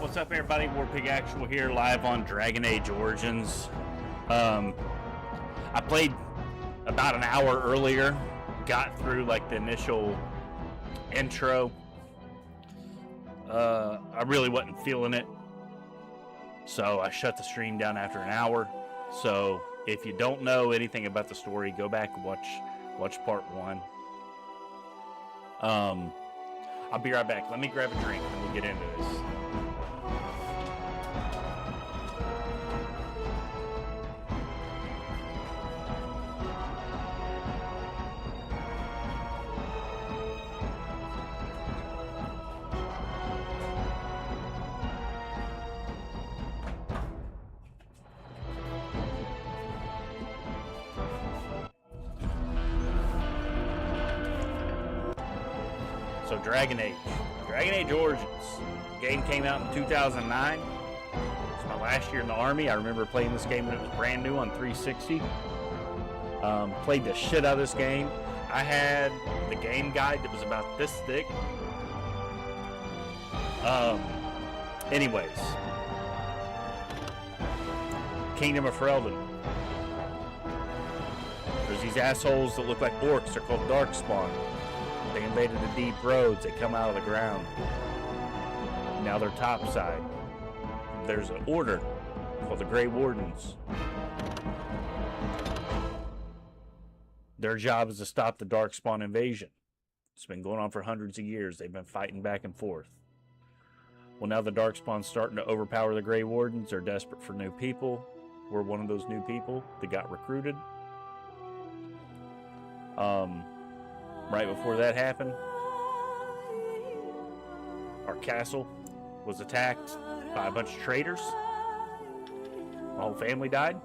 What's up, everybody? Warpig Actual here, live on Dragon Age Origins. I played about an hour earlier, got through like the initial intro. I really wasn't feeling it, so I shut the stream down after an hour. So if you don't know anything about the story, go back and watch part one. I'll be right back. Let me grab a drink and we'll get into this. So Dragon Age Origins. The game came out in 2009. It's my last year in the Army. I remember playing this game when it was brand new on 360. Played the shit out of this game. I had the game guide that was about this thick. Anyways. Kingdom of Ferelden. There's these assholes that look like orcs. They're called Darkspawn. They invaded the deep roads. They come out of the ground. Now they're topside. There's an order called the Grey Wardens. Their job is to stop the Darkspawn invasion. It's been going on for hundreds of years. They've been fighting back and forth. Well, now the Darkspawn's starting to overpower the Grey Wardens. They're desperate for new people. We're one of those new people that got recruited. Right before that happened, our castle was attacked by a bunch of traitors. My whole family died.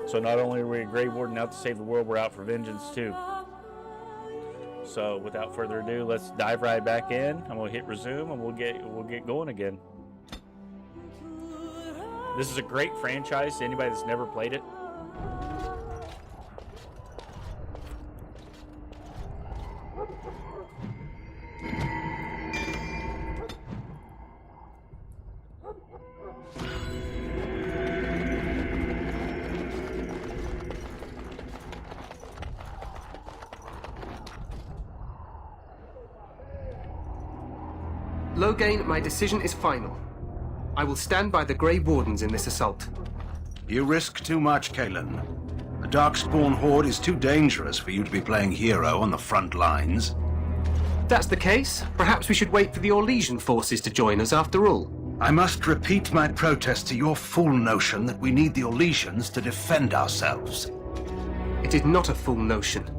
So not only are we a Grey Warden out to save the world, we're out for vengeance too. So without further ado, let's dive right back in. I'm gonna hit resume and we'll get going again. This is a great franchise to anybody that's never played it. Loghain, my decision is final. I will stand by the Grey Wardens in this assault. You risk too much, Kalen. The Darkspawn Horde is too dangerous for you to be playing hero on the front lines. If that's the case, perhaps we should wait for the Orlesian forces to join us after all. I must repeat my protest to your fool notion that we need the Orlesians to defend ourselves. It is not a fool notion.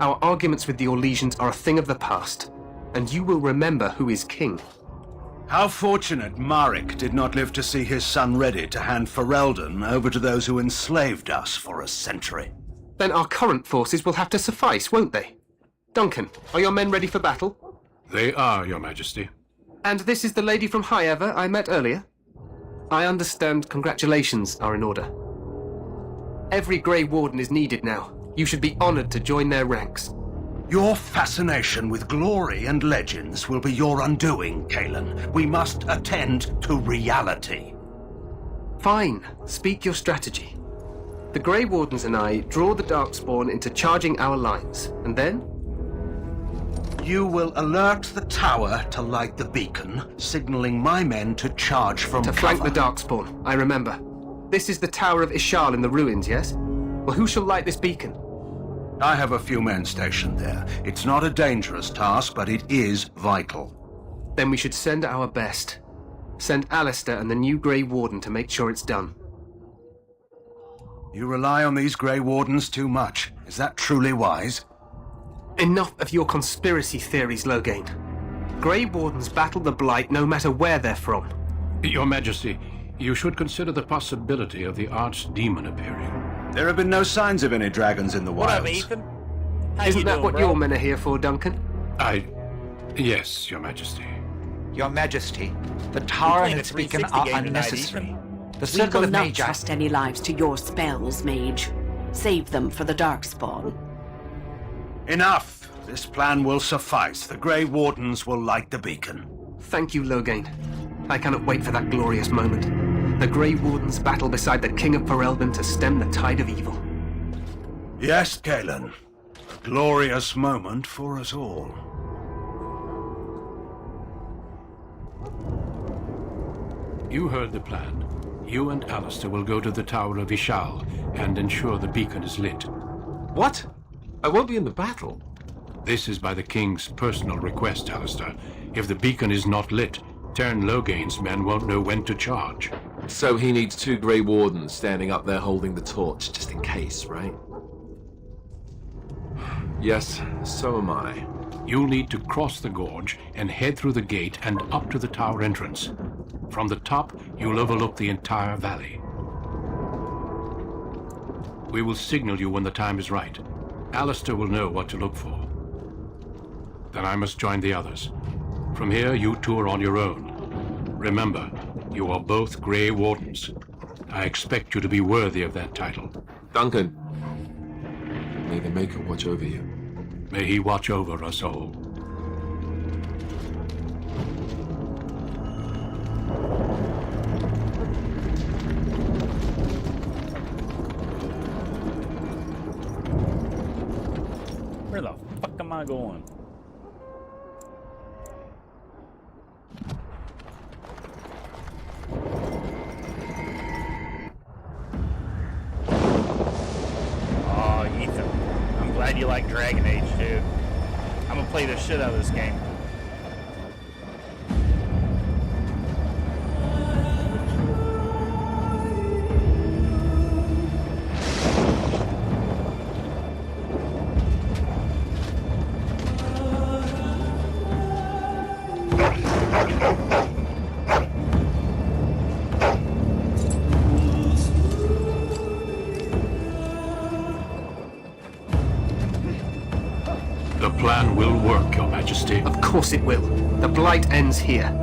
Our arguments with the Orlesians are a thing of the past, and you will remember who is king. How fortunate Marek did not live to see his son ready to hand Ferelden over to those who enslaved us for a century. Then our current forces will have to suffice, won't they? Duncan, are your men ready for battle? They are, Your Majesty. And this is the lady from Highever I met earlier? I understand congratulations are in order. Every Grey Warden is needed now. You should be honored to join their ranks. Your fascination with glory and legends will be your undoing, Kalen. We must attend to reality. Fine. Speak your strategy. The Grey Wardens and I draw the Darkspawn into charging our lines, and then? You will alert the tower to light the beacon, signaling my men to charge from To flank the Darkspawn, I remember. This is the Tower of Ishal in the ruins, yes? Well, who shall light this beacon? I have a few men stationed there. It's not a dangerous task, but it is vital. Then we should send our best. Send Alistair and the new Grey Warden to make sure it's done. You rely on these Grey Wardens too much. Is that truly wise? Enough of your conspiracy theories, Loghain. Grey Wardens battle the Blight no matter where they're from. Your Majesty, you should consider the possibility of the archdemon appearing. There have been no signs of any dragons in the What wilds. up, Ethan? How Isn't you that doing, what bro? your men are here for, Duncan? Yes, Your Majesty. Your Majesty, the tower playing and a its beacon 360 are game tonight, unnecessary. Ethan. The We circle will of not Magi... trust any lives to your spells, mage. Save them for the Darkspawn. Enough! This plan will suffice. The Grey Wardens will light the beacon. Thank you, Loghain. I cannot wait for that glorious moment. The Grey Wardens battle beside the King of Ferelden to stem the tide of evil. Yes, Galen. A glorious moment for us all. You heard the plan. You and Alistair will go to the Tower of Ishal and ensure the beacon is lit. What? I won't be in the battle. This is by the King's personal request, Alistair. If the beacon is not lit, Tern Loghain's men won't know when to charge. So he needs 2 Grey Wardens standing up there holding the torch, just in case, right? Yes, so am I. You'll need to cross the gorge and head through the gate and up to the tower entrance. From the top, you'll overlook the entire valley. We will signal you when the time is right. Alistair will know what to look for. Then I must join the others. From here, you two are on your own. Remember, you are both Grey Wardens. I expect you to be worthy of that title. Duncan, may the Maker watch over you. May he watch over us all. Where the fuck am I going? Oh, Ethan. I'm glad you like Dragon Age, dude. I'm gonna play the shit out of this game. The plan will work, Your Majesty. Of course it will. The Blight ends here.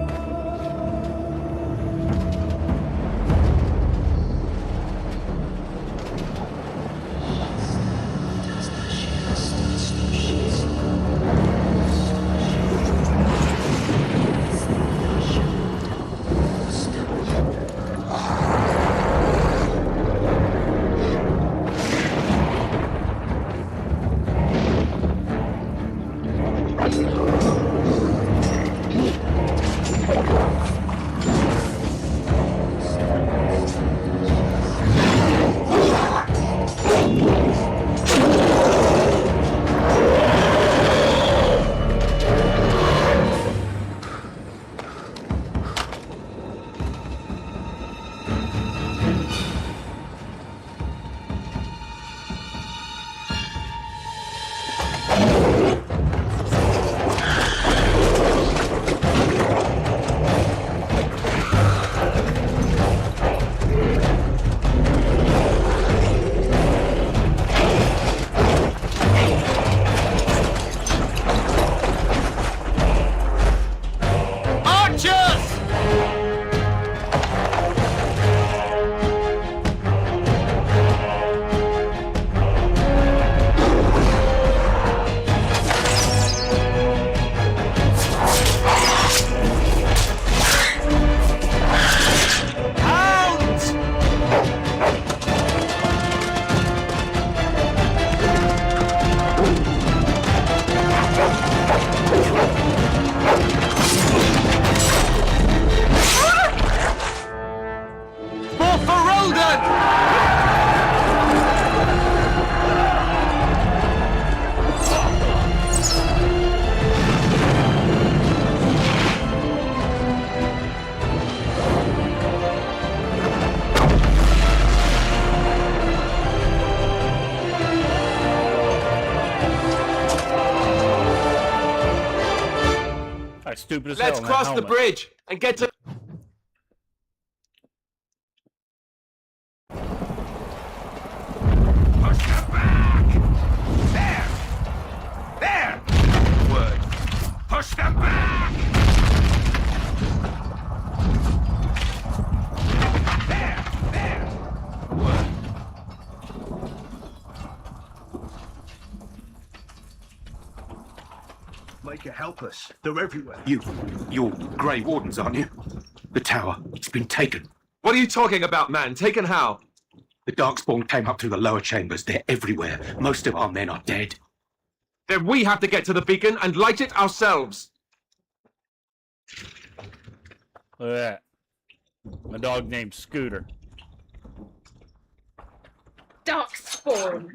Stupid as Let's hell. cross the bridge and get to... Push them back! There! There! Word. Push them back! There! Word. Make Baker, help us. They're everywhere. You're Grey Wardens, aren't you? The tower, it's been taken. What are you talking about, man? Taken how? The Darkspawn came up through the lower chambers. They're everywhere. Most of our men are dead. Then we have to get to the beacon and light it ourselves. Look at that. My dog named Scooter. Darkspawn.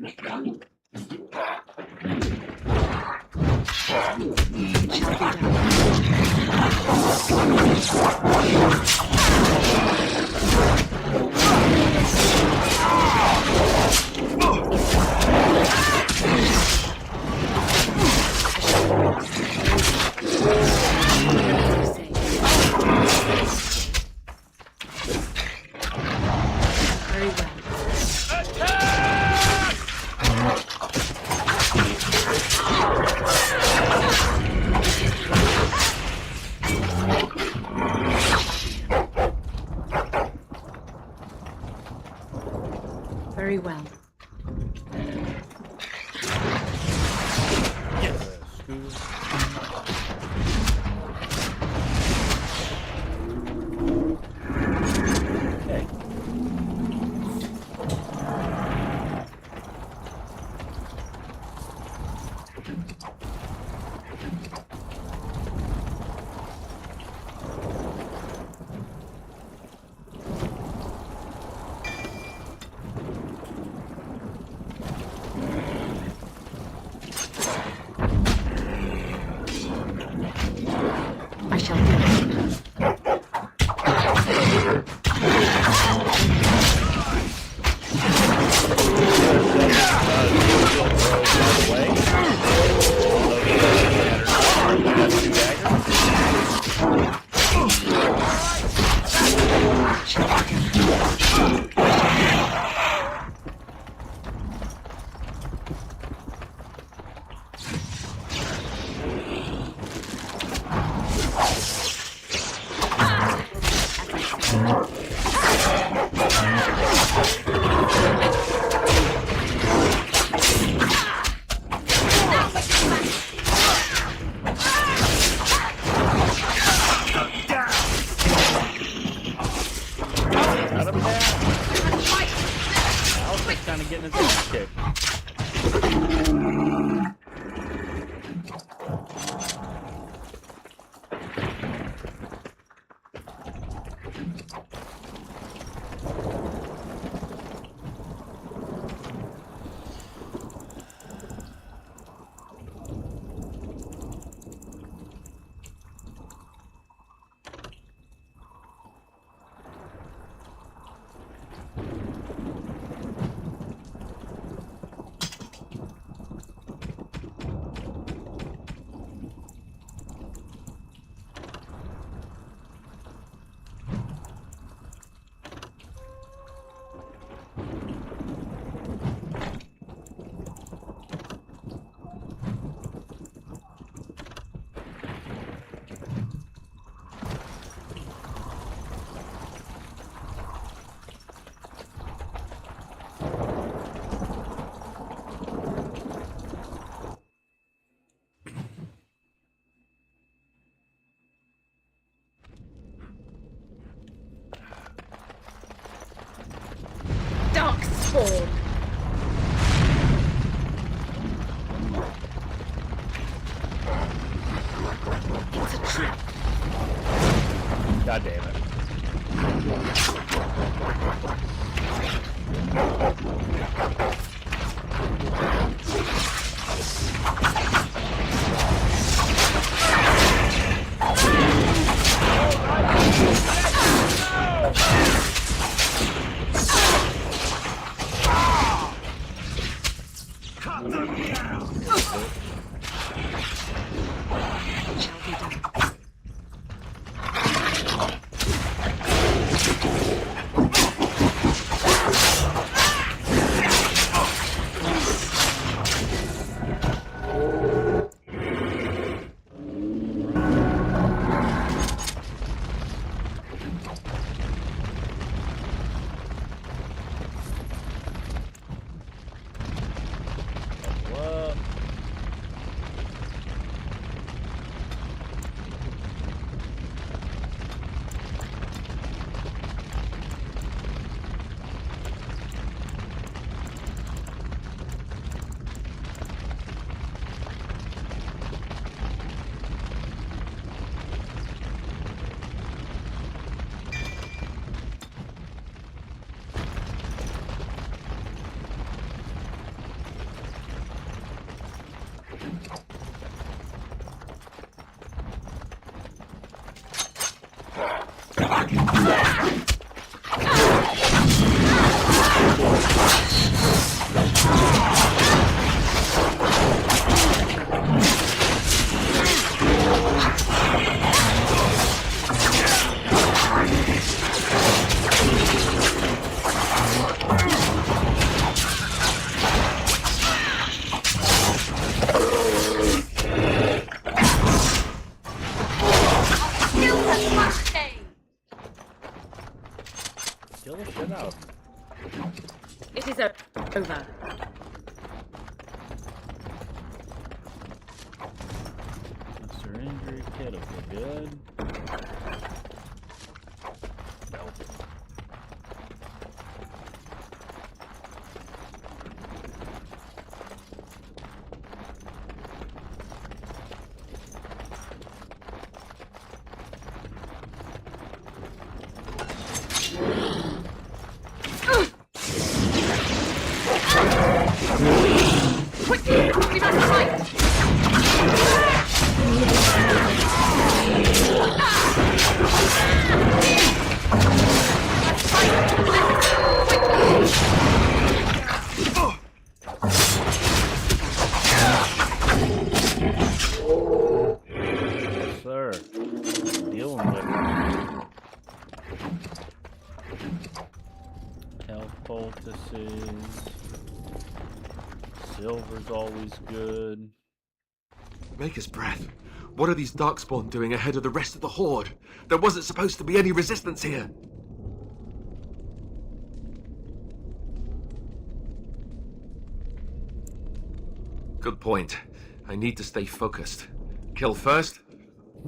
Very well. Very well. Yes, Scooter. Okay. I shall do it. Cut him down. Alfred's kind of getting his ass kicked. Darkspawn. It's a trap. God damn it. Shall be done. Kill the shit out of him. It is over. Master injury kit, okay, good. Nope. We must fight! Yes, sir. Dealing with it. Health poultices. Silver's always good. Maker's breath. What are these Darkspawn doing ahead of the rest of the Horde? There wasn't supposed to be any resistance here. Good point. I need to stay focused. Kill first,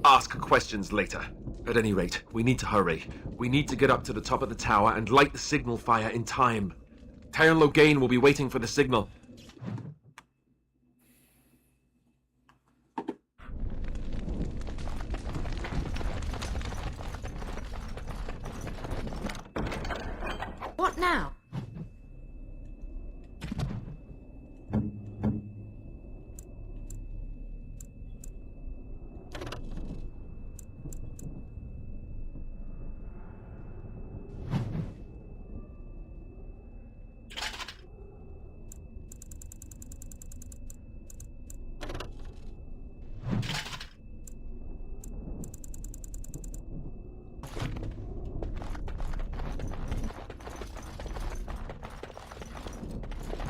ask questions later. At any rate, we need to hurry. We need to get up to the top of the tower and light the signal fire in time. Tyron Loghain will be waiting for the signal. What now?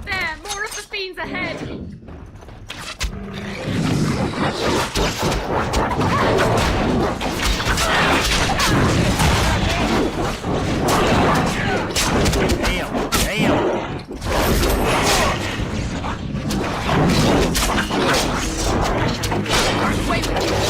There, more of the fiends ahead! Damn! Damn! Away with you!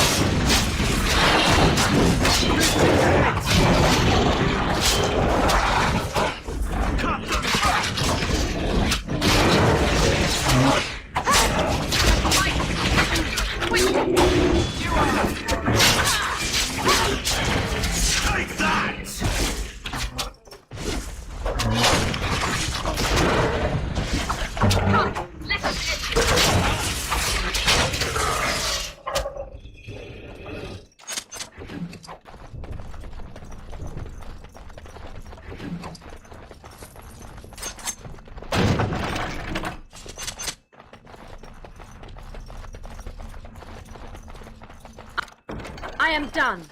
Take that! Come, let us in! I am done.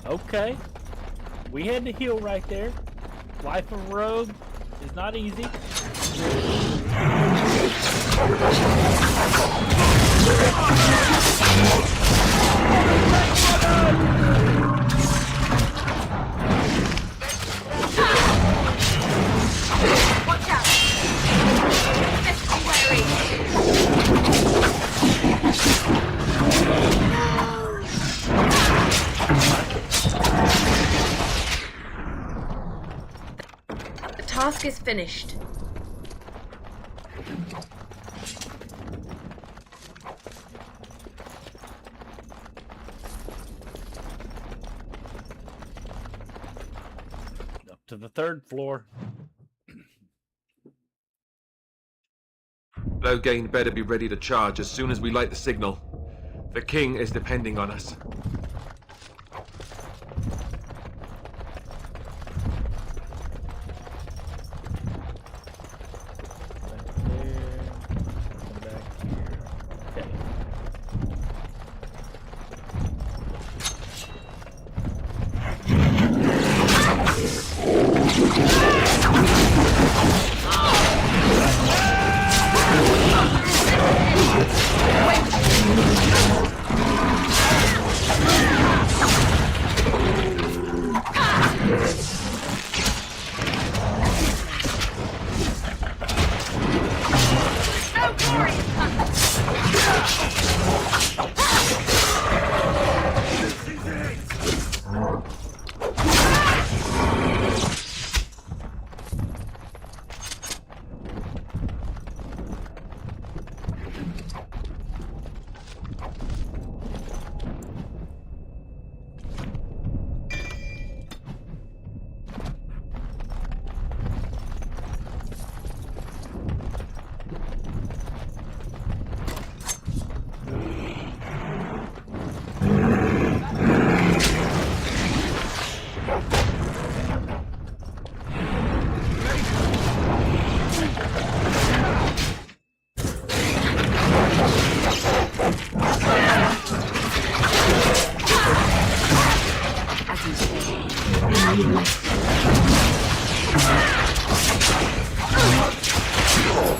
Okay. We had to heal right there. Life of a rogue is not easy. Watch out! Best be wary! The Task is finished. Up to the 3rd floor. Loghain better be ready to charge as soon as we light the signal. The king is depending on us.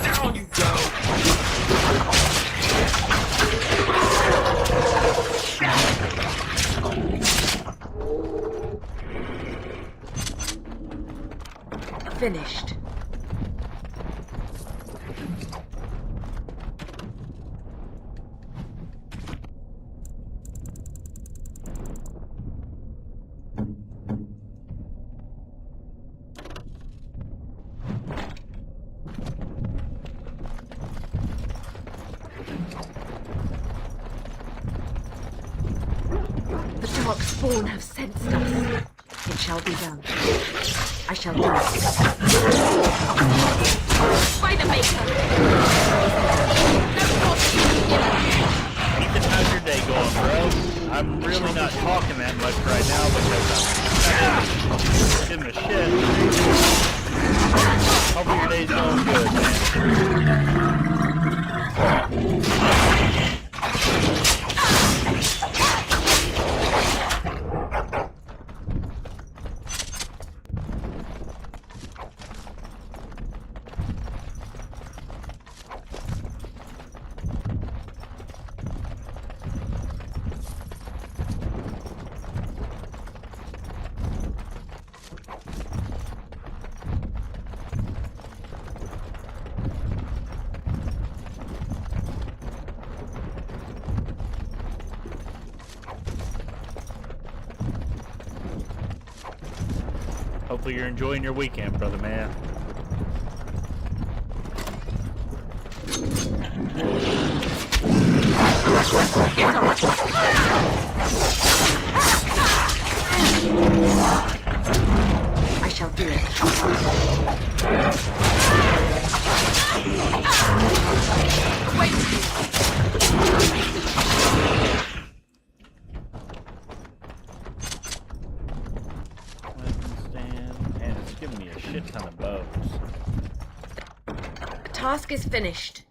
Down you go! Finished. The dark spawn have sensed us. It shall be done. I shall do it. By the Maker! Ethan, how's your day going, bro? I'm really not talking that much right now because I'm in the shit. Hopefully your day's going good, man. Hopefully you're enjoying your weekend, brother man. I shall do it. And it's giving me a shit ton of bows. Task is finished.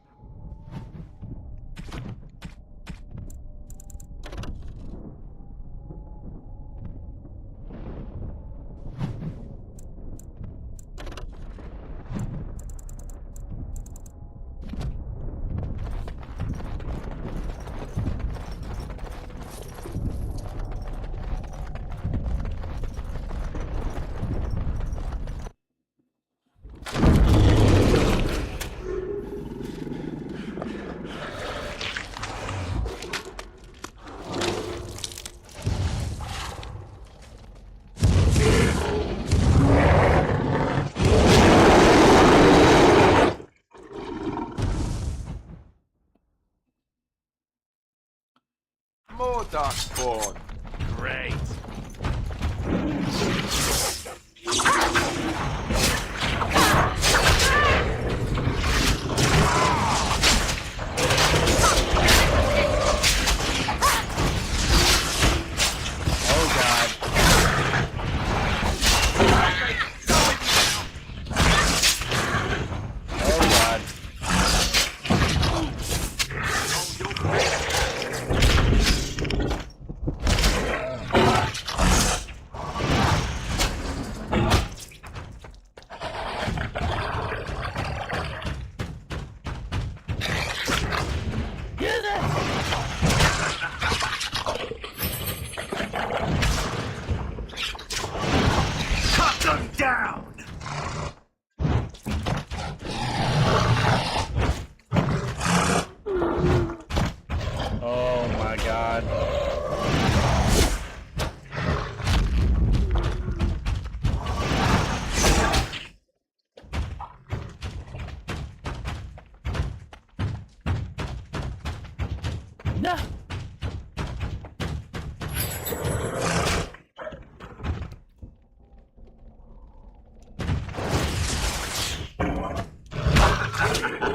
Darkspawn. Great.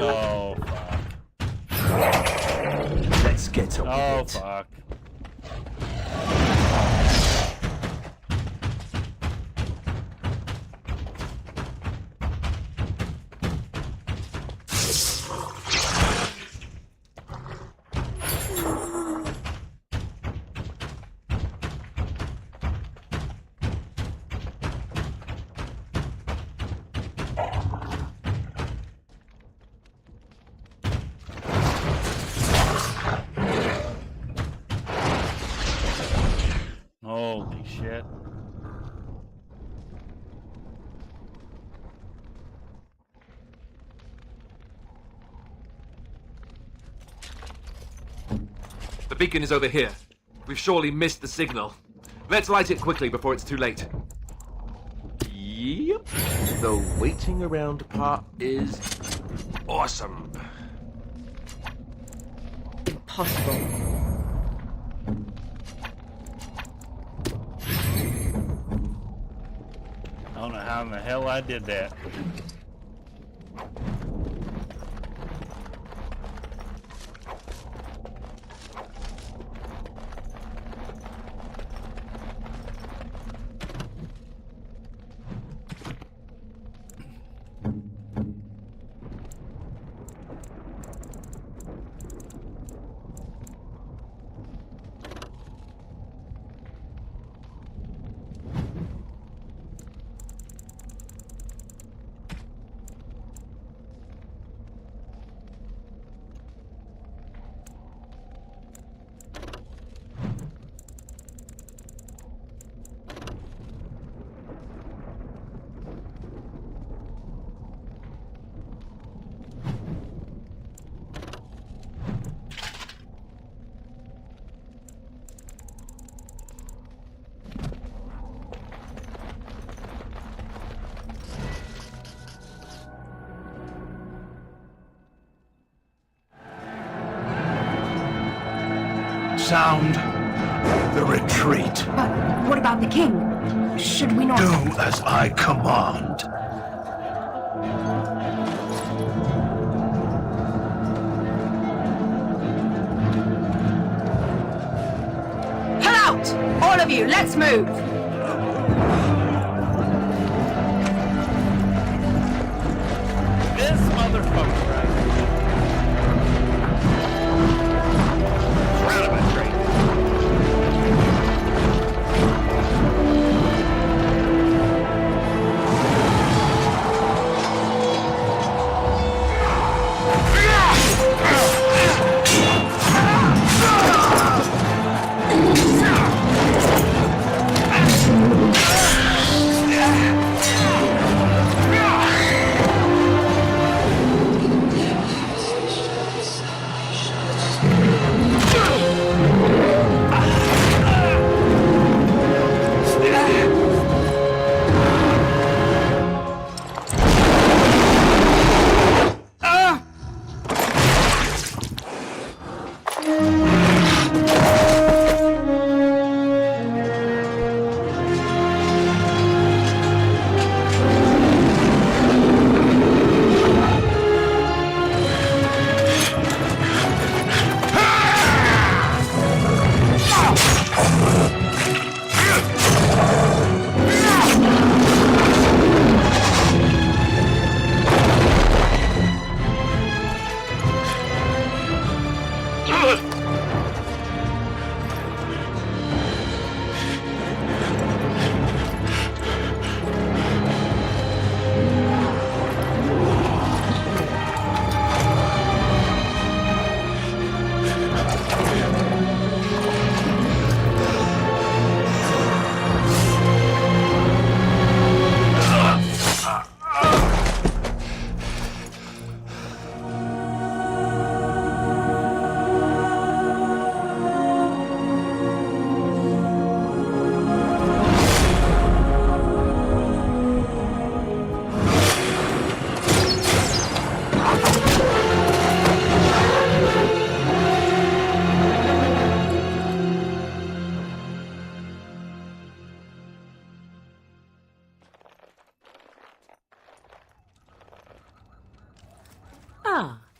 Oh, fuck. Let's get on Oh, with it. fuck. Holy shit. The beacon is over here. We've surely missed the signal. Let's light it quickly before it's too late. Yep. The waiting around part is awesome. Impossible. I don't know how in the hell I did that. Sound the retreat. But what about the king? Should we not... Do as I command. Pull out! All of you, let's move! This motherfucker right here. Surrounded by traitors.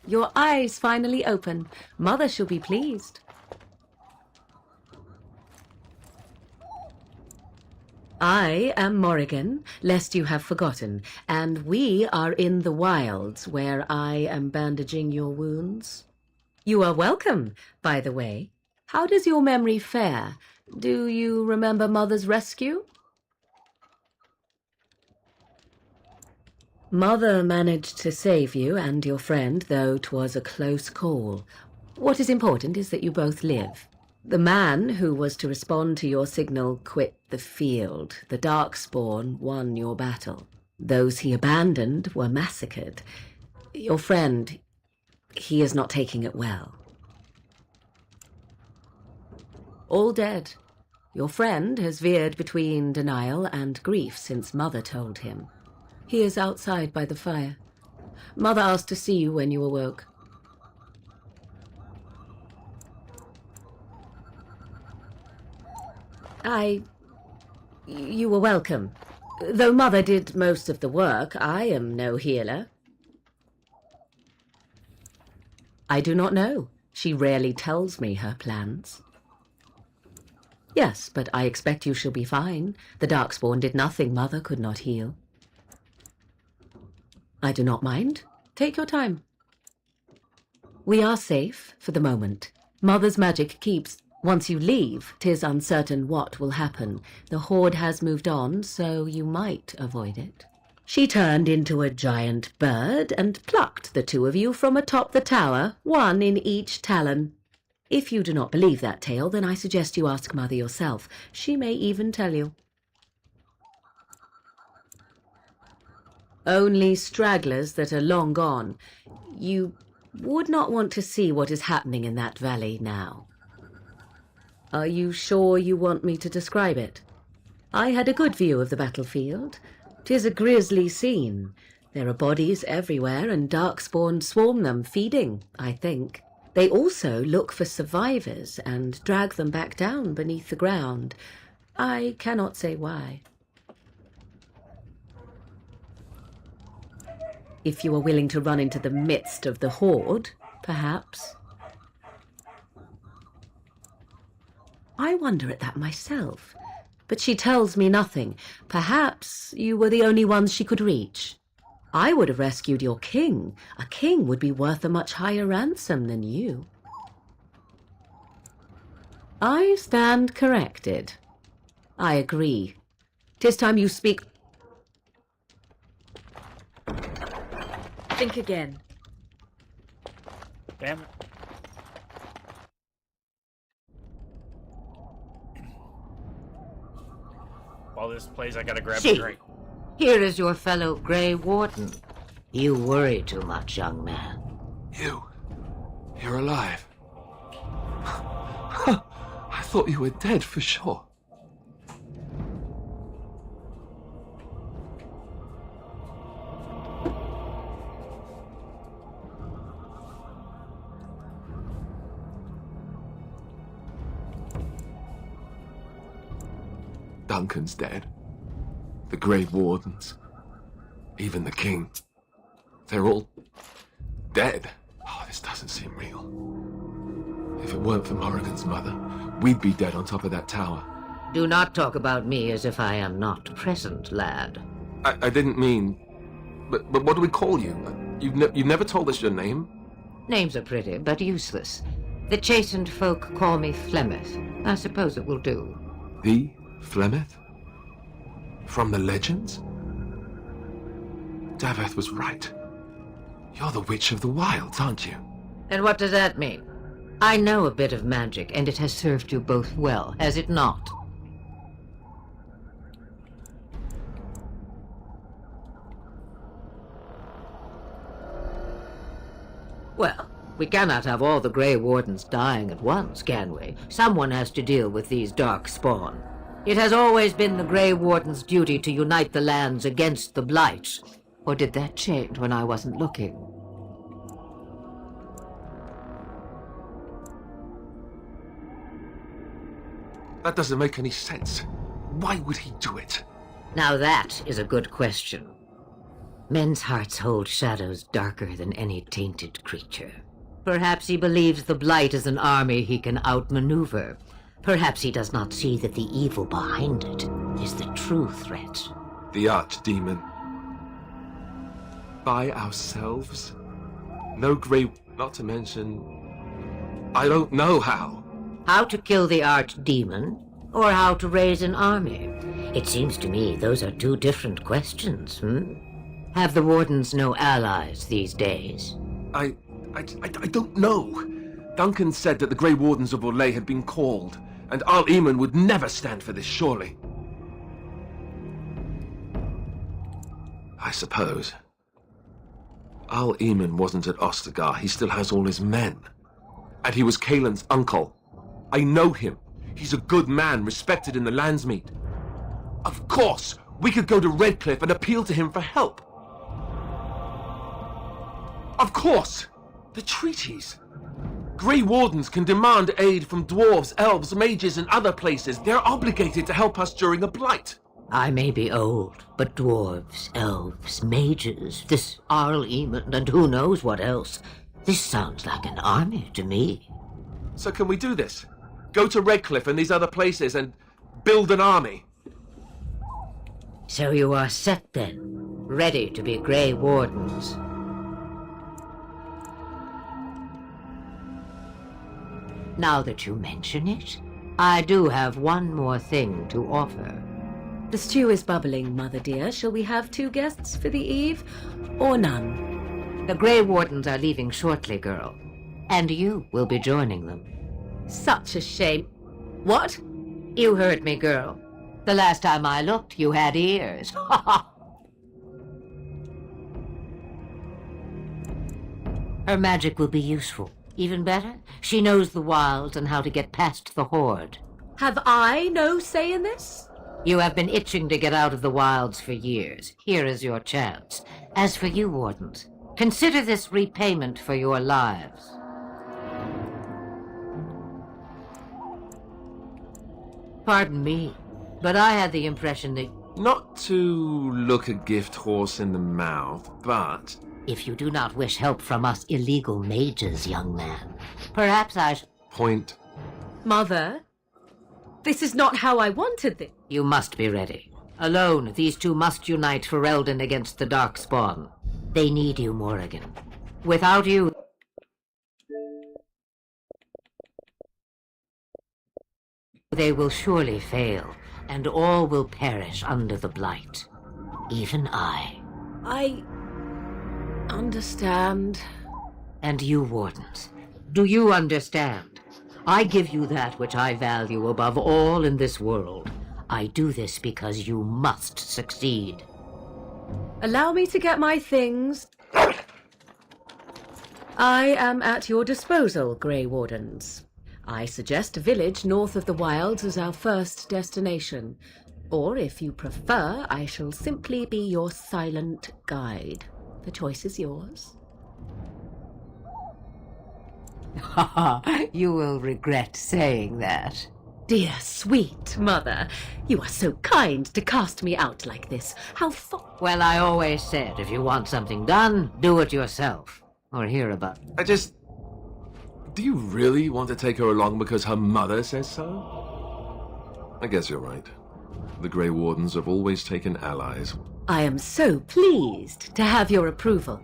Your eyes finally open. Mother shall be pleased. I am Morrigan, lest you have forgotten, and we are in the wilds where I am bandaging your wounds. You are welcome, by the way. How does your memory fare? Do you remember Mother's rescue? Mother managed to save you and your friend, though 'twas a close call. What is important is that you both live. The man who was to respond to your signal quit the field. The Darkspawn won your battle. Those he abandoned were massacred. Your friend, he is not taking it well. All dead. Your friend has veered between denial and grief since Mother told him. He is outside by the fire. Mother asked to see you when you awoke. You were welcome. Though Mother did most of the work, I am no healer. I do not know. She rarely tells me her plans. Yes, but I expect you shall be fine. The Darkspawn did nothing Mother could not heal. I do not mind. Take your time. We are safe for the moment. Mother's magic keeps. Once you leave, 'tis uncertain what will happen. The Horde has moved on, so you might avoid it. She turned into a giant bird and plucked the two of you from atop the tower, one in each talon. If you do not believe that tale, then I suggest you ask Mother yourself. She may even tell you. Only stragglers that are long gone. You would not want to see what is happening in that valley now. Are you sure you want me to describe it? I had a good view of the battlefield. 'Tis a grisly scene. There are bodies everywhere, and Darkspawn swarm them, feeding, I think. They also look for survivors and drag them back down beneath the ground. I cannot say why. If you are willing to run into the midst of the Horde, perhaps. I wonder at that myself, but she tells me nothing. Perhaps you were the only ones she could reach. I would have rescued your king. A king would be worth a much higher ransom than you. I stand corrected. I agree. 'Tis time you speak. Think again. Damn it. While this plays, I gotta grab a drink. Here is your fellow Grey Warden. You worry too much, young man. You're alive. I thought you were dead for sure. Duncan's dead. The Grey Wardens. Even the King. They're all dead. Oh, this doesn't seem real. If it weren't for Morrigan's mother, we'd be dead on top of that tower. Do not talk about me as if I am not present, lad. I didn't mean... But what do we call you? You've never told us your name? Names are pretty, but useless. The chastened folk call me Flemeth. I suppose it will do. The Flemeth? From the legends? Daveth was right. You're the Witch of the Wilds, aren't you? And what does that mean? I know a bit of magic, and it has served you both well, has it not? Well, we cannot have all the Grey Wardens dying at once, can we? Someone has to deal with these Darkspawn. It has always been the Grey Warden's duty to unite the lands against the Blight. Or did that change when I wasn't looking? That doesn't make any sense. Why would he do it? Now that is a good question. Men's hearts hold shadows darker than any tainted creature. Perhaps he believes the Blight is an army he can outmaneuver. Perhaps he does not see that the evil behind it is the true threat. The Archdemon. By ourselves? No Grey... Not to mention... I don't know how. How to kill the Archdemon, or how to raise an army? It seems to me those are two different questions, Have the Wardens no allies these days? I don't know. Duncan said that the Grey Wardens of Orlais had been called, and Al Eamon would never stand for this, surely. I suppose. Al Eamon wasn't at Ostagar. He still has all his men. And he was Kaelin's uncle. I know him. He's a good man, respected in the Landsmeet. Of course, we could go to Redcliffe and appeal to him for help. Of course! The treaties! Grey Wardens can demand aid from dwarves, elves, mages, and other places. They're obligated to help us during a blight. I may be old, but dwarves, elves, mages, this Arl Eamon, and who knows what else. This sounds like an army to me. So can we do this? Go to Redcliffe and these other places and build an army? So you are set then, ready to be Grey Wardens. Now that you mention it, I do have one more thing to offer. The stew is bubbling, Mother dear. Shall we have 2 guests for the eve, or none? The Grey Wardens are leaving shortly, girl. And you will be joining them. Such a shame. What? You heard me, girl. The last time I looked, you had ears. Her magic will be useful. Even better, she knows the wilds and how to get past the Horde. Have I no say in this? You have been itching to get out of the wilds for years. Here is your chance. As for you, Wardens, consider this repayment for your lives. Pardon me, but I had the impression that... Not to look a gift horse in the mouth, but... If you do not wish help from us illegal mages, young man, perhaps I Point. Mother, this is not how I wanted it. You must be ready. Alone, these two must unite Ferelden against the Darkspawn. They need you, Morrigan. Without you... they will surely fail, and all will perish under the Blight. Even I. I understand. And you, Wardens, do you understand? I give you that which I value above all in this world. I do this because you must succeed. Allow me to get my things. I am at your disposal, Grey Wardens. I suggest a village north of the wilds as our first destination. Or, if you prefer, I shall simply be your silent guide. The choice is yours. You will regret saying that. Dear, sweet mother, you are so kind to cast me out like this. How Well, I always said, if you want something done, do it yourself. Or hear about it. Do you really want to take her along because her mother says so? I guess you're right. The Grey Wardens have always taken allies. I am so pleased to have your approval.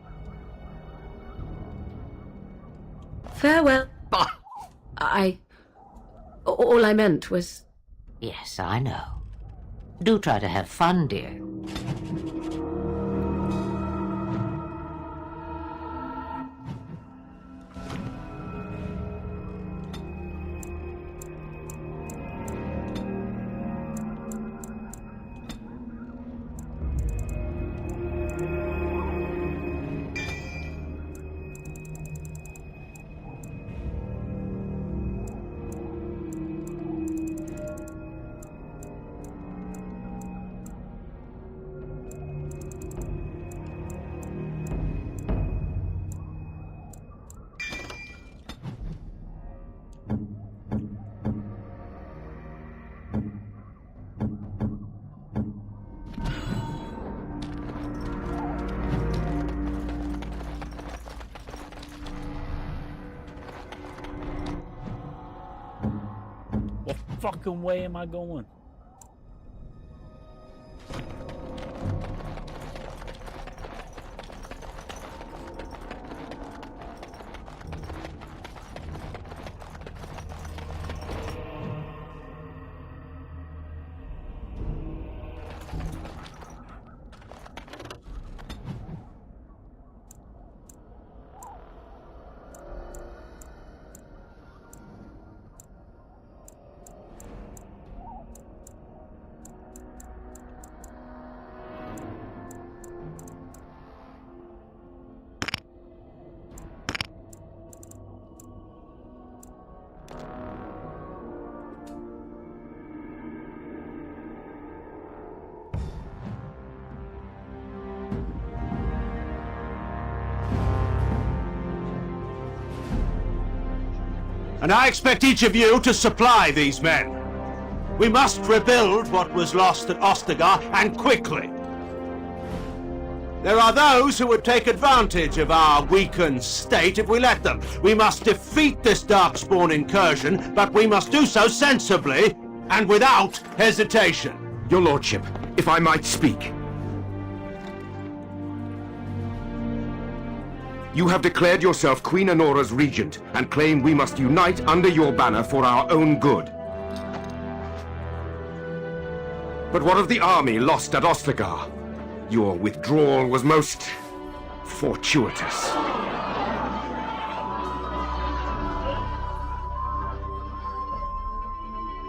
Farewell. All I meant was... Yes, I know. Do try to have fun, dear. fucking way am I going? And I expect each of you to supply these men. We must rebuild what was lost at Ostagar, and quickly. There are those who would take advantage of our weakened state if we let them. We must defeat this Darkspawn incursion, but we must do so sensibly and without hesitation. Your lordship, if I might speak. You have declared yourself Queen Honora's regent and claim we must unite under your banner for our own good. But what of the army lost at Ostagar? Your withdrawal was most fortuitous.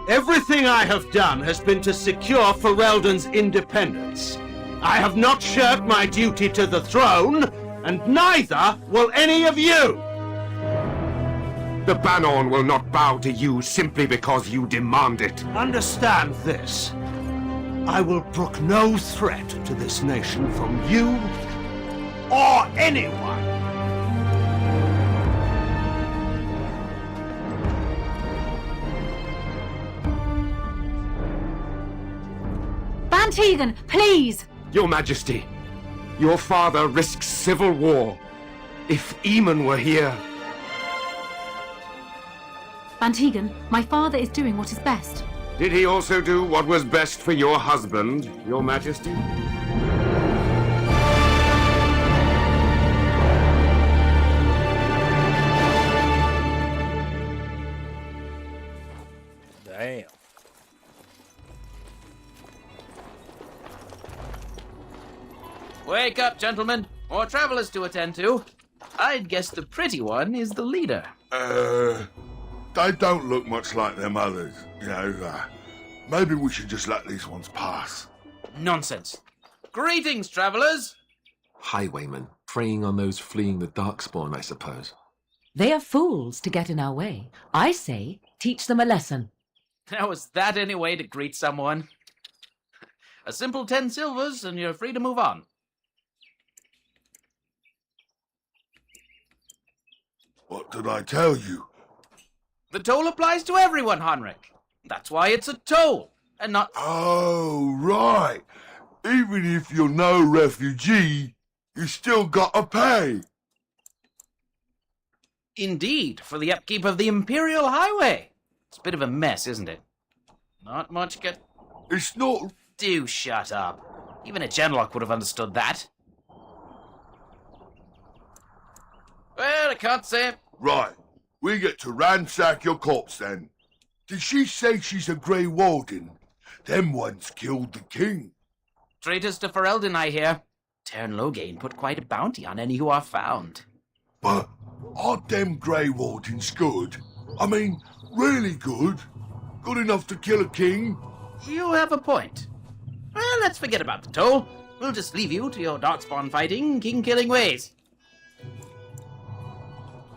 Everything I have done has been to secure Ferelden's independence. I have not shirked my duty to the throne, and neither will any of you! The Banon will not bow to you simply because you demand it. Understand this. I will brook no threat to this nation from you or anyone. Van Tegan, please! Your Majesty, your father risks civil war. If Eamon were here... Van Tegan, my father is doing what is best. Did he also do what was best for your husband, Your Majesty? Damn. Wake up, gentlemen. More travelers to attend to. I'd guess the pretty one is the leader. They don't look much like them others. You know, maybe we should just let these ones pass. Nonsense. Greetings, travelers. Highwaymen, preying on those fleeing the Darkspawn, I suppose. They are fools to get in our way. I say, teach them a lesson. Now, is that any way to greet someone? A simple 10 silvers and you're free to move on. What did I tell you? The toll applies to everyone, Heinrich. That's why it's a toll, and not... Oh, right. Even if you're no refugee, you still gotta pay. Indeed, for the upkeep of the Imperial Highway. It's a bit of a mess, isn't it? Not much get... It's not... Do shut up. Even a Genlock would have understood that. Well, I can't say... Right. We get to ransack your corpse, then. Did she say she's a Grey Warden? Them ones killed the king. Traitors to Ferelden, I hear. Tern Loghain put quite a bounty on any who are found. But aren't them Grey Wardens good? I mean, really good? Good enough to kill a king? You have a point. Well, let's forget about the toll. We'll just leave you to your Darkspawn fighting, king-killing ways.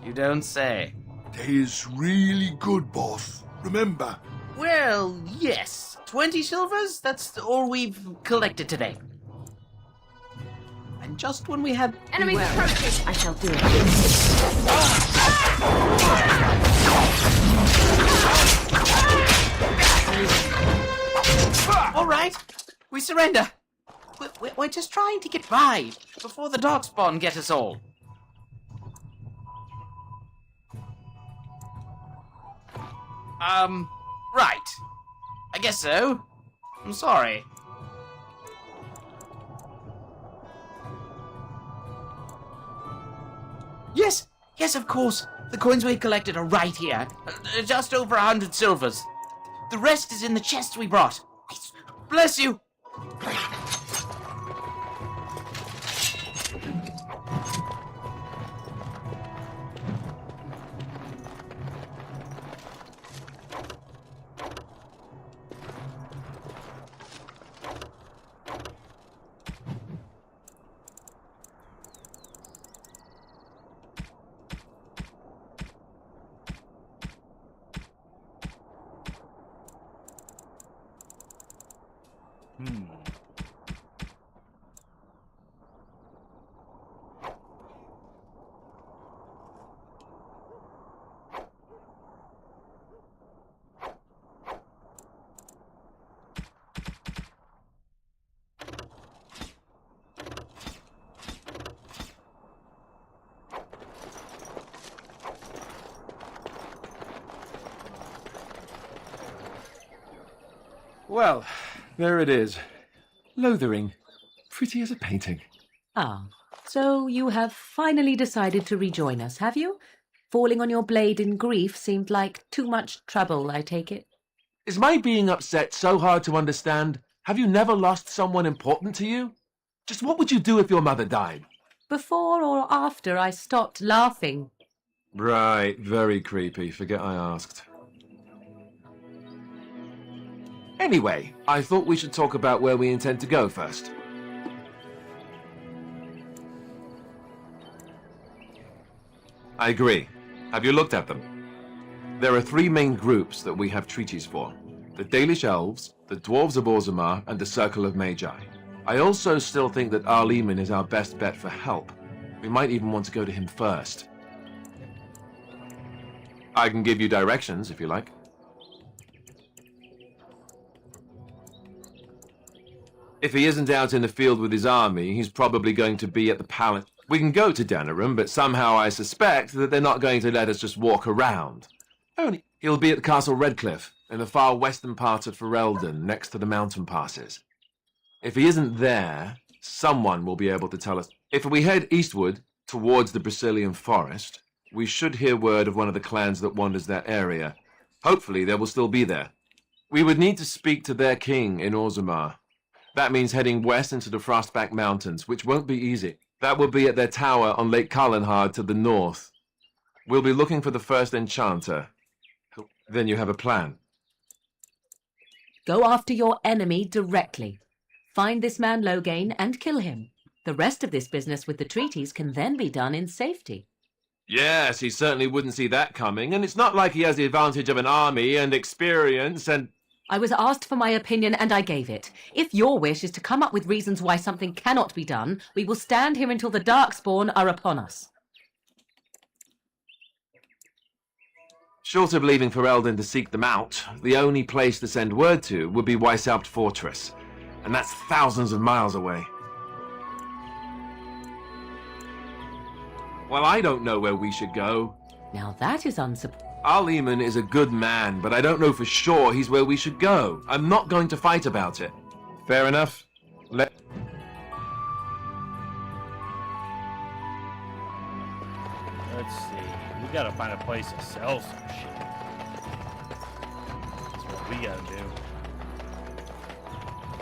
You don't say. They is really good, boss. Remember? Well, yes. 20 silvers? That's all we've collected today. And just when we had... Enemies approaching! I shall do it. All right. We surrender. We're just trying to get by before the Darkspawn get us all. Right. I guess so. I'm sorry. Yes, of course. The coins we collected are right here. Just over 100 silvers. The rest is in the chest we brought. Bless you. Well, there it is. Lothering. Pretty as a painting. Ah, so you have finally decided to rejoin us, have you? Falling on your blade in grief seemed like too much trouble, I take it. Is my being upset so hard to understand? Have you never lost someone important to you? Just what would you do if your mother died? Before or after I stopped laughing? Right, very creepy. Forget I asked. Anyway, I thought we should talk about where we intend to go first. I agree. Have you looked at them? There are three main groups that we have treaties for. The Dalish Elves, the Dwarves of Orzammar, and the Circle of Magi. I also still think that Arleman is our best bet for help. We might even want to go to him first. I can give you directions if you like. If he isn't out in the field with his army, he's probably going to be at the palace. We can go to Denerim, but somehow I suspect that they're not going to let us just walk around. Only he'll be at the Castle Redcliffe, in the far western part of Ferelden, next to the mountain passes. If he isn't there, someone will be able to tell us. If we head eastward, towards the Brazilian forest, we should hear word of one of the clans that wanders that area. Hopefully they will still be there. We would need to speak to their king in Orzammar. That means heading west into the Frostback Mountains, which won't be easy. That will be at their tower on Lake Carlinhard to the north. We'll be looking for the first enchanter. Then you have a plan. Go after your enemy directly. Find this man Loghain and kill him. The rest of this business with the treaties can then be done in safety. Yes, he certainly wouldn't see that coming, and it's not like he has the advantage of an army and experience and... I was asked for my opinion and I gave it. If your wish is to come up with reasons why something cannot be done, we will stand here until the Darkspawn are upon us. Short of leaving Ferelden to seek them out, the only place to send word to would be Weishaupt Fortress, and that's thousands of miles away. Well, I don't know where we should go. Now that is unsurprising. Arleman is a good man, but I don't know for sure he's where we should go. I'm not going to fight about it. Fair enough? Let's see. We gotta find a place to sell some shit. That's what we gotta do.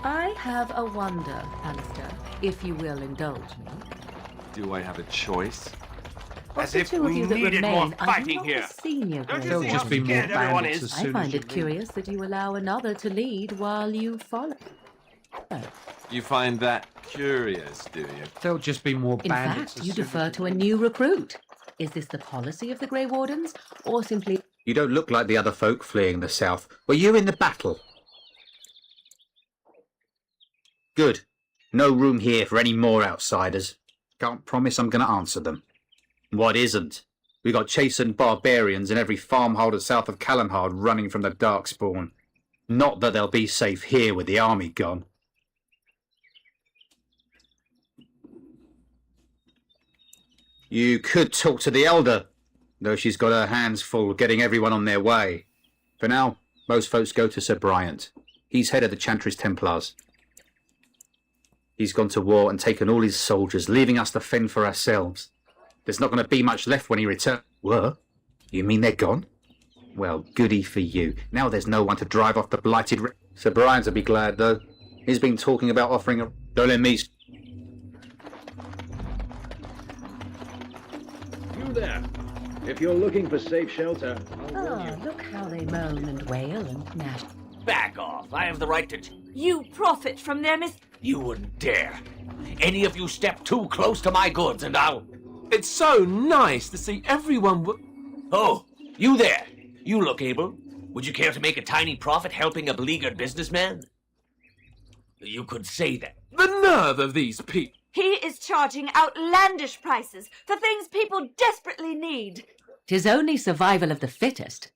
I have a wonder, Alistair, if you will indulge me. Do I have a choice? As if two of you that remain are you not the senior There'll just be more bandits as I soon find as you it curious that you allow another to lead while you follow. You find that curious, do you? There'll just be more In bandits. fact, you defer to a new recruit. Is this the policy of the Grey Wardens, or simply... You don't look like the other folk fleeing the south. Were you in the battle? Good. No room here for any more outsiders. Can't promise I'm going to answer them. What isn't? We got chastened barbarians in every farmholder south of Callanhard running from the Darkspawn. Not that they'll be safe here with the army gone. You could talk to the Elder, though she's got her hands full getting everyone on their way. For now, Most folks go to Sir Bryant. He's head of the Chantry's Templars. He's gone to war and taken all his soldiers, leaving us to fend for ourselves. There's not going to be much left when he returns. What? You mean they're gone? Well, goody for you. Now there's no one to drive off the blighted... Sir Bryant'll be glad, though. He's been talking about offering a... Don't let me... You there. If you're looking for safe shelter... Oh, look how they moan and wail and gnash. Back off. I have the right to... You profit from their You wouldn't dare. Any of you step too close to my goods and I'll... It's so nice to see everyone... Oh, you there. You look able. Would you care to make a tiny profit helping a beleaguered businessman? You could say that. The nerve of these people! He is charging outlandish prices for things people desperately need. 'Tis only survival of the fittest.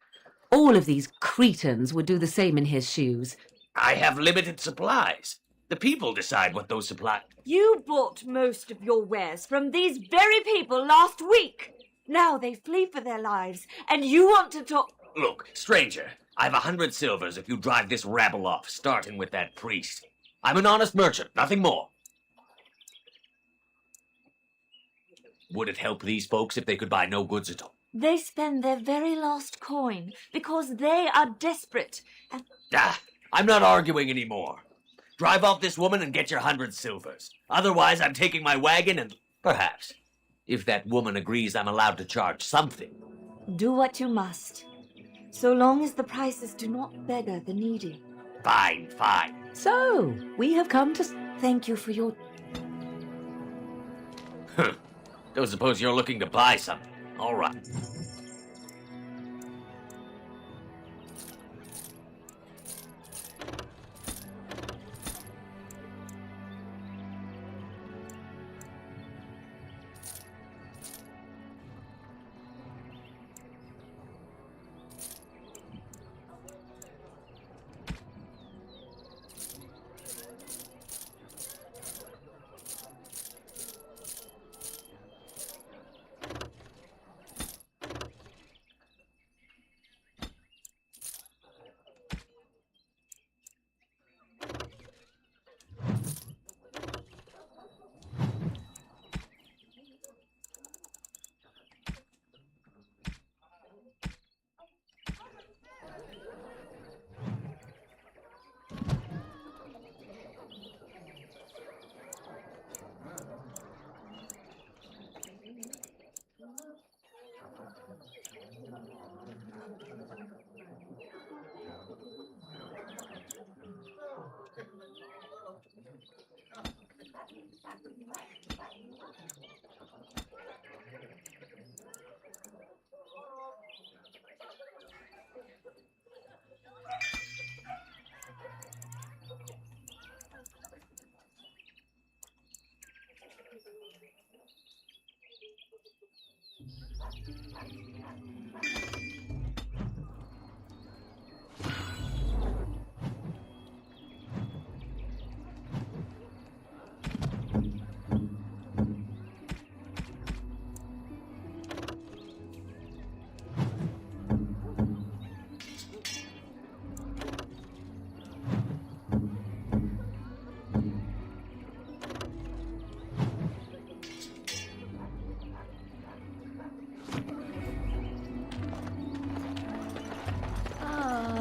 All of these cretins would do the same in his shoes. I have limited supplies. The people decide what those supplies... You bought most of your wares from these very people last week. Now they flee for their lives, and you want to talk... Look, stranger, I've 100 silvers if you drive this rabble off, starting with that priest. I'm an honest merchant, nothing more. Would it help these folks if they could buy no goods at all? They spend their very last coin because they are desperate. And... I'm not arguing anymore. Drive off this woman and get your 100 silvers. Otherwise, I'm taking my wagon and... Perhaps, if that woman agrees I'm allowed to charge something. Do what you must, so long as the prices do not beggar the needy. Fine, fine. So, we have come to... Thank you for your... Don't suppose you're looking to buy something. All right.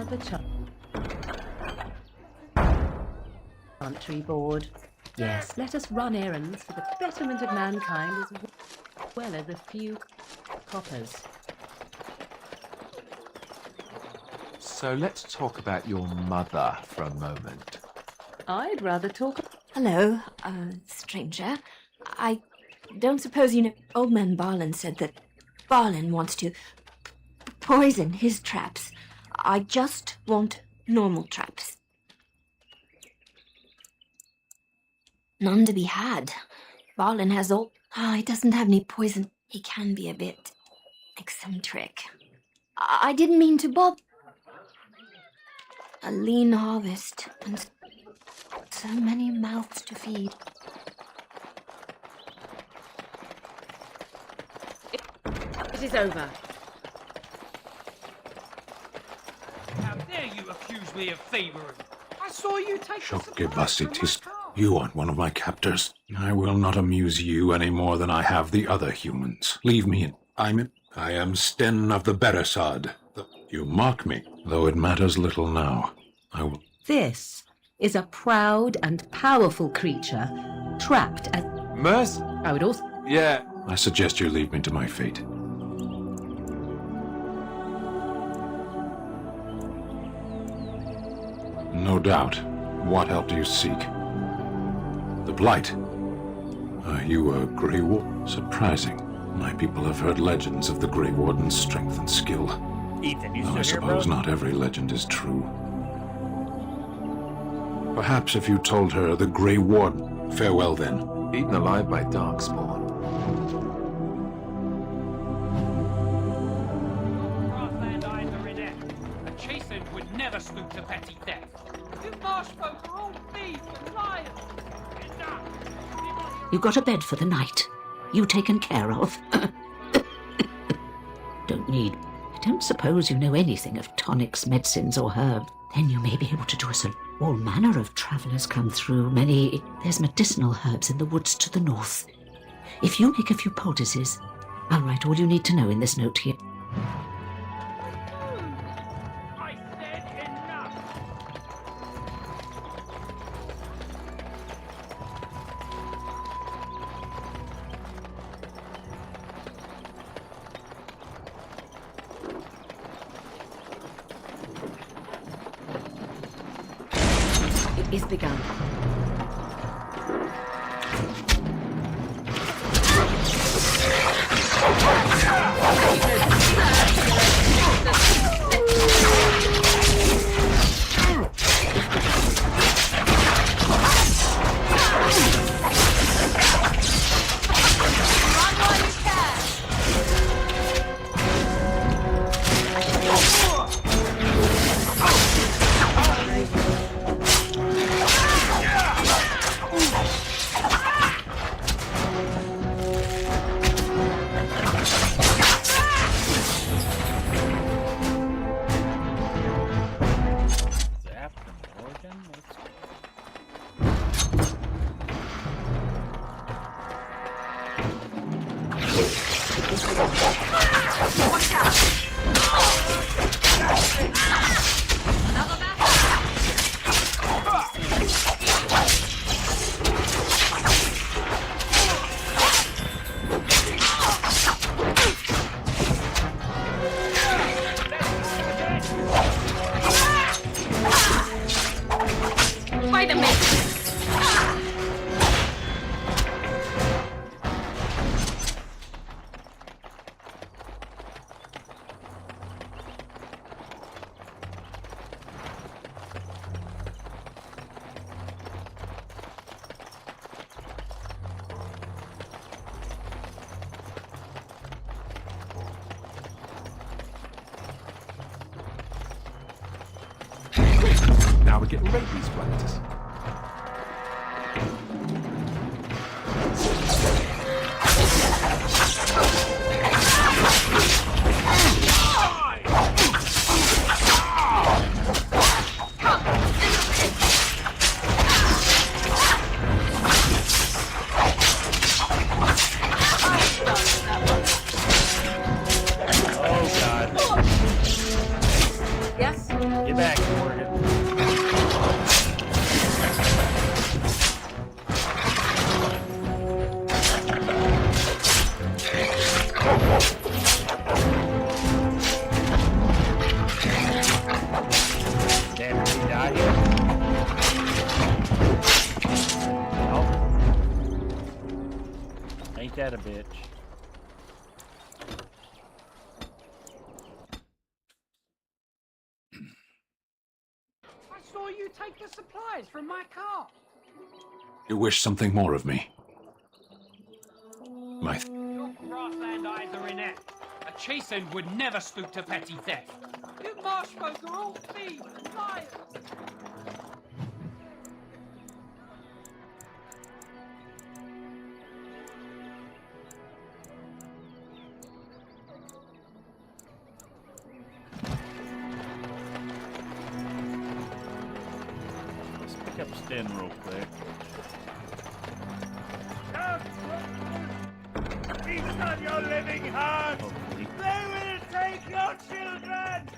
The Chantry Board. Yes, let us run errands for the betterment of mankind as well as a few coppers. So let's talk about your mother for a moment. I'd rather talk... Hello, stranger. I don't suppose you know... Old man Barlin said that Barlin wants to poison his traps. I just want normal traps. None to be had. Barlin has all... he doesn't have any poison. He can be a bit eccentric. I didn't mean to bob. A lean harvest and so many mouths to feed. It is over. How dare you me a favor. I saw you take the supplies from my Shokgebasitis, car. you aren't one of my captors. I will not amuse you any more than I have the other humans. Leave me in. I am Sten of the Beresad. You mock me, though it matters little now. I will... This is a proud and powerful creature trapped at... Merce? I would also... Yeah. I suggest you leave me to my fate. No doubt. What help do you seek? The Blight. Are you a Grey Warden? Surprising. My people have heard legends of the Grey Warden's strength and skill. Ethan, you Though I still here, suppose bro? not every legend is true. Perhaps if you told her the Grey Warden. Farewell then. Eaten alive by Darkspawn. Grassland eyes are in it. A chastened would never stoop to petty theft. You marsh folk are all thieves and liars. You got a bed for the night. You taken care of. I don't suppose you know anything of tonics, medicines, or herbs. Then you may be able to do us all manner of travellers come through. There's medicinal herbs in the woods to the north. If you make a few poultices, I'll write all you need to know in this note here. I said enough. It is begun. Wait a minute. Now we're getting rabies practice. Oh, God. Yes? Get back, Morgan. Damn, did he die here? Oh. Ain't that a bitch? I saw you take the supplies from my car. You wish something more of me? My... Your grassland eyes are inept. A chastened would never stoop to petty theft. You marsh folk are all thieves and liars. up Sten real quick. Feast on your living heart! Hopefully. They will take your children!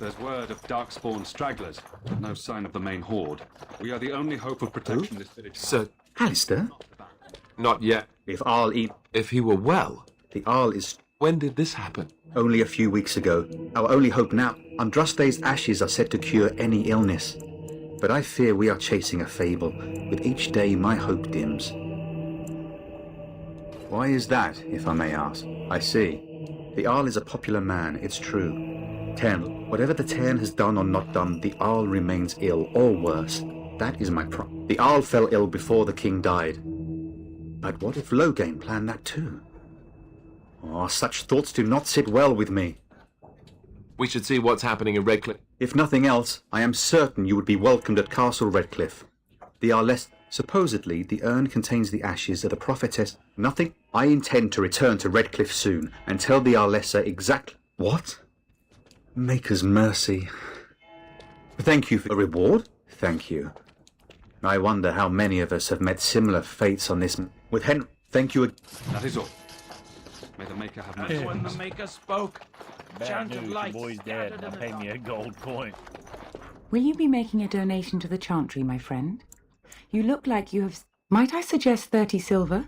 There's word of darkspawn stragglers, but no sign of the main horde. We are the only hope of protection this village has. Sir, Alistair? not yet. If Arl If he were well, The Arl is when did this happen? only a few weeks ago. Our only hope now. Andraste's ashes are said to cure any illness. But I fear we are chasing a fable. With each day my hope dims. Why is that, if I may ask? I see. The Arl is a popular man, it's true. Cairn, whatever the Cairn has done or not done, the Arl remains ill, or worse. That is my problem. The Arl fell ill before the king died. But what if Loghain planned that too? Oh, such thoughts do not sit well with me. We should see what's happening in Redcliffe. If nothing else, I am certain you would be welcomed at Castle Redcliffe. The Arless... Supposedly, the urn contains the ashes of the prophetess. Nothing... I intend to return to Redcliffe soon and tell the Arlessa exactly... What? Maker's mercy. Thank you for the reward? Thank you. I wonder how many of us have met similar fates on this... With Henry... Thank you... That is all. May the Maker have mercy. That's when the Maker spoke. Bad Chant of news, your light boy's dead. scattered Now in the pay me a dark. gold coin. Will you be making a donation to the Chantry, my friend? You look like you have... Might I suggest 30 silver?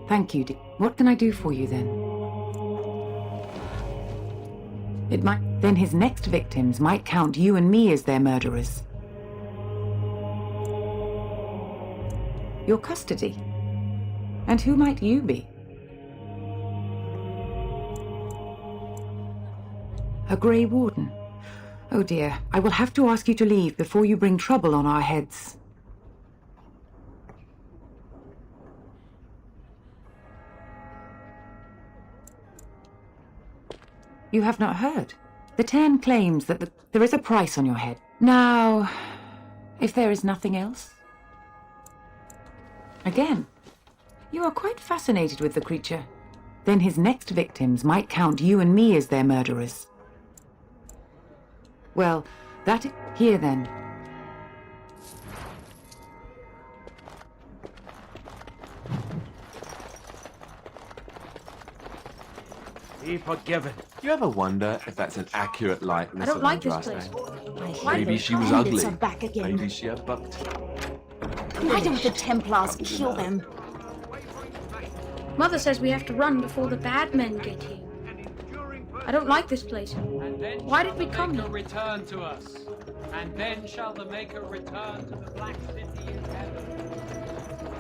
Thank you. What can I do for you then? It might... Then his next victims might count you and me as their murderers. Your custody? And who might you be? A Grey Warden? Oh dear, I will have to ask you to leave before you bring trouble on our heads. You have not heard. The Cairn claims that there is a price on your head. Now, if there is nothing else... Again, you are quite fascinated with the creature. Then his next victims might count you and me as their murderers. Well, that is... Here then. Be forgiven. Do you ever wonder if that's an accurate likeness I don't of like this Andraste? place. Maybe she was Bandits ugly. are back again. Maybe she had bucked. Why don't the Templars kill them? Mother says we have to run before the bad men get here. I don't like this place. And then Why shall did we the come Maker here? return to us. And then shall the Maker return to the Black City in heaven.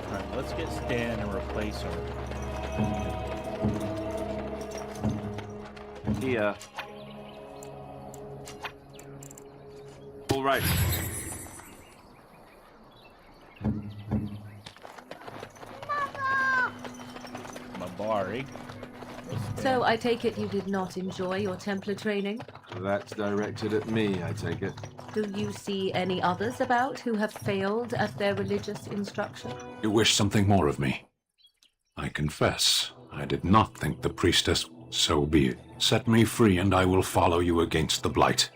Alright, let's get Stan and replace her. Here. All right. Mabari. So I take it you did not enjoy your Templar training? That's directed at me, I take it. Do you see any others about who have failed at their religious instruction? You wish something more of me? I confess, I did not think the priestess. So be it. Set me free and I will follow you against the Blight.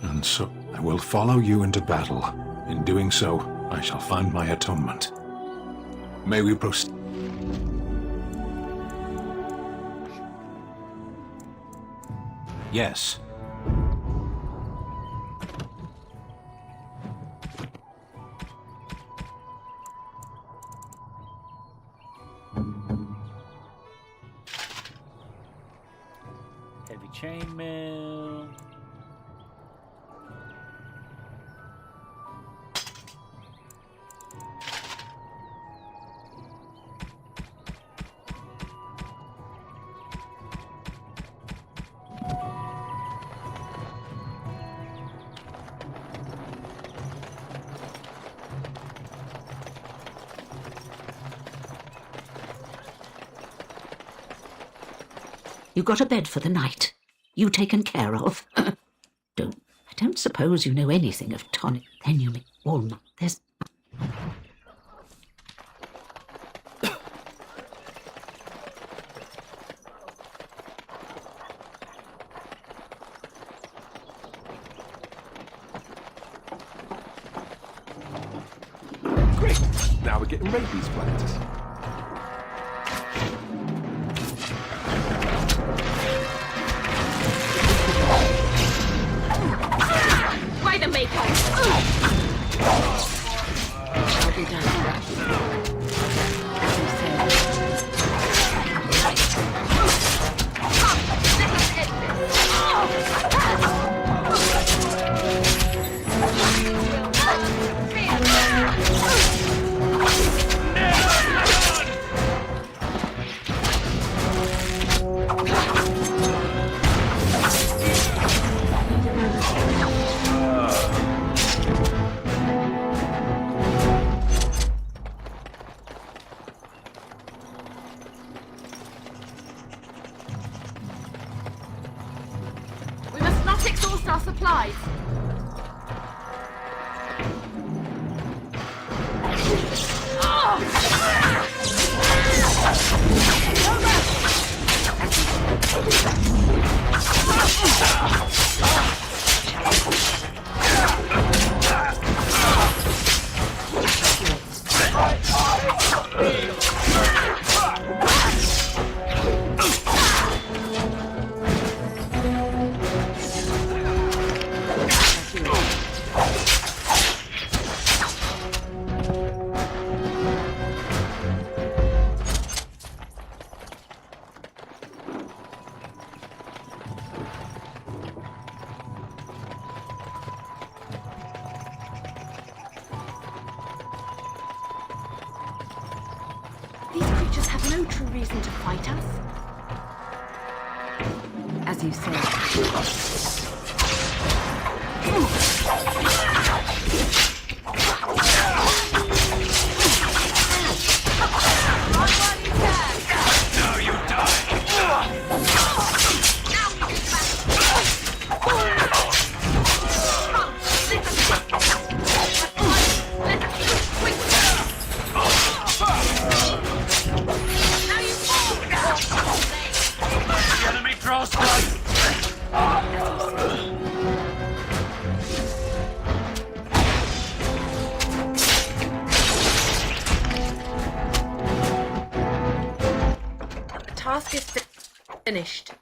And so I will follow you into battle. In doing so, I shall find my atonement. May we proceed? Yes. Heavy chainmail. You got a bed for the night? You taken care of? I don't suppose you know anything of tonic. Then you make walnut. There's... Great! Now we're getting rabies practice. By the maker! I'll be done. We must not exhaust our supplies. These creatures have no true reason to fight us. As you say. Now you the enemy draws blood! The task is finished.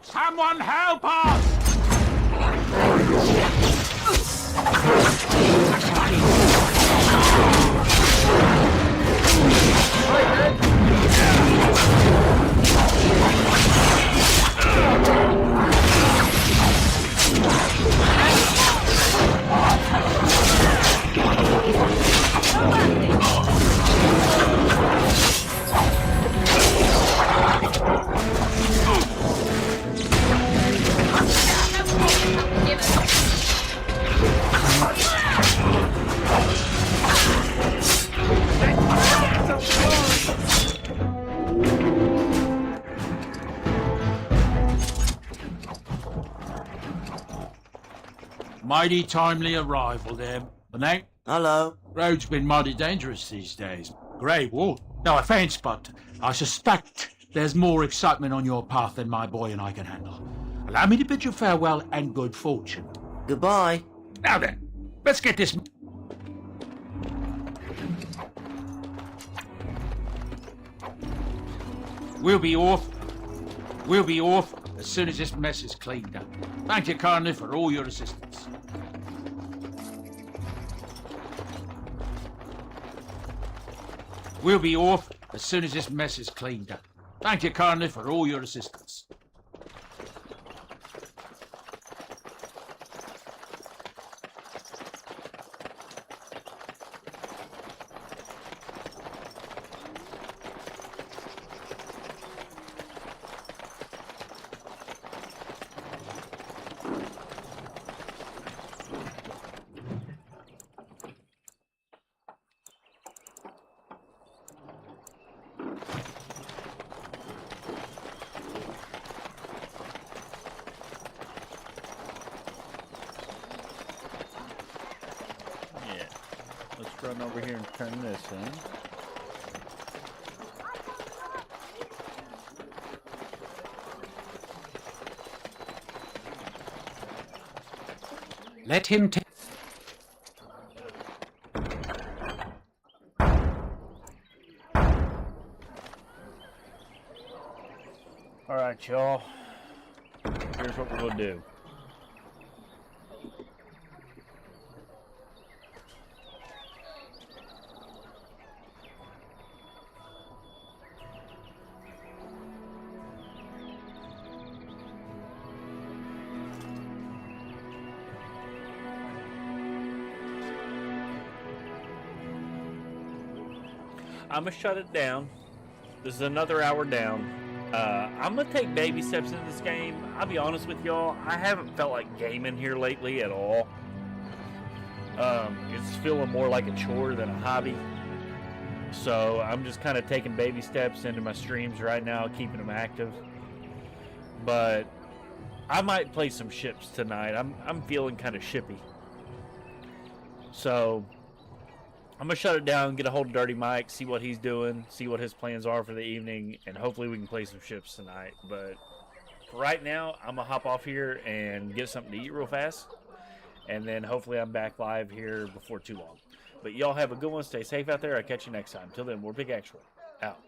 Someone help us! Give us. Mighty timely arrival there, Benang. Hello. Road's been mighty dangerous these days. Grey Warden. No offence, but I suspect there's more excitement on your path than my boy and I can handle. Allow me to bid you farewell and good fortune. Goodbye. Now then, let's get this... We'll be off. We'll be off as soon as this mess is cleaned up. Thank you kindly for all your assistance. We'll be off as soon as this mess is cleaned up. Thank you kindly for all your assistance. Let's run over here and turn this in. Let him take... All right, y'all. Here's what we're gonna do. I'm gonna shut it down. This is another hour down. I'm gonna take baby steps in this game. I'll be honest with y'all, I haven't felt like gaming here lately at all. It's feeling more like a chore than a hobby. So I'm just kind of taking baby steps into my streams right now, keeping them active. But I might play some ships tonight. I'm feeling kind of shippy. So I'm gonna shut it down, get a hold of Dirty Mike, see what he's doing, see what his plans are for the evening, and hopefully we can play some ships tonight. But for right now, I'm gonna hop off here and get something to eat real fast, and then hopefully I'm back live here before too long. But y'all have a good one. Stay safe out there. I'll catch you next time. Till then, we're Big Actual. Out.